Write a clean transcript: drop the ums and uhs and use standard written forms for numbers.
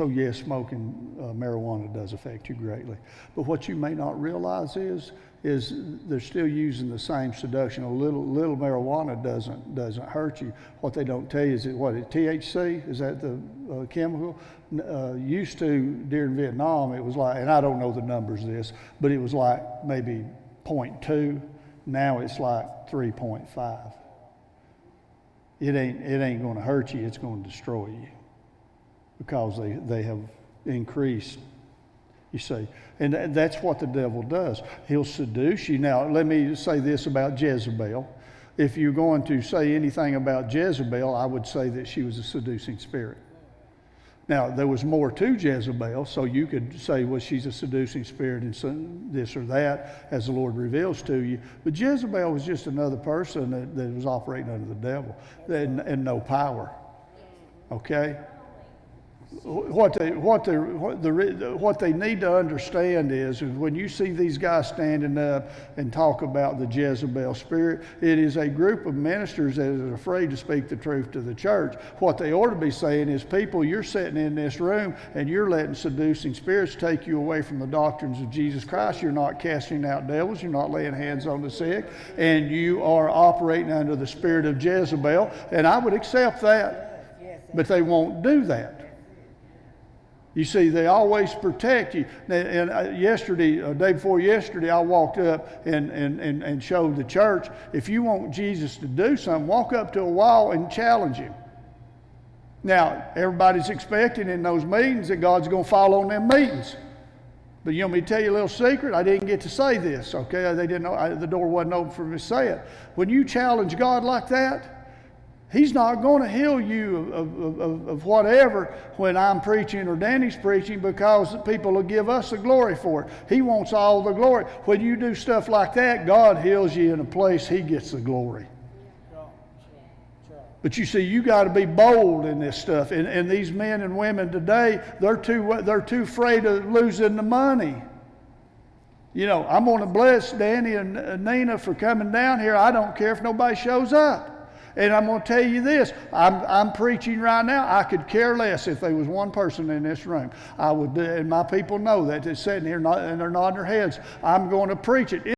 So yes, smoking marijuana does affect you greatly. But what you may not realize is they're still using the same seduction. A little marijuana doesn't hurt you. What they don't tell you is THC, is that the chemical? Used to, during Vietnam, it was like, and I don't know the numbers of this, but it was like maybe 0.2. Now it's like 3.5. It ain't going to hurt you. It's going to destroy you, because they have increased, you see. And that's what the devil does. He'll seduce you. Now, let me say this about Jezebel. If you're going to say anything about Jezebel, I would say that she was a seducing spirit. Now, there was more to Jezebel, so you could say, well, she's a seducing spirit and this or that, as the Lord reveals to you. But Jezebel was just another person that was operating under the devil and no power. Okay? What they need to understand is when you see these guys standing up and talk about the Jezebel spirit, it is a group of ministers that is afraid to speak the truth to the church. What they ought to be saying is, people, you're sitting in this room and you're letting seducing spirits take you away from the doctrines of Jesus Christ. You're not casting out devils. You're not laying hands on the sick. And you are operating under the spirit of Jezebel. And I would accept that. But they won't do that. You see, they always protect you. And day before yesterday, I walked up and showed the church, if you want Jesus to do something, walk up to a wall and challenge him. Now, everybody's expecting in those meetings that God's going to fall on them meetings. But you want me to tell you a little secret? I didn't get to say this, okay? They didn't know, the door wasn't open for me to say it. When you challenge God like that, He's not going to heal you of whatever when I'm preaching or Danny's preaching, because people will give us the glory for it. He wants all the glory. When you do stuff like that, God heals you in a place He gets the glory. But you see, you got to be bold in this stuff. And these men and women today, they're too afraid of losing the money. You know, I'm going to bless Danny and Nina for coming down here. I don't care if nobody shows up. And I'm going to tell you this, I'm preaching right now. I could care less if there was one person in this room. I would, and my people know that. They're sitting here and they're nodding their heads. I'm going to preach it.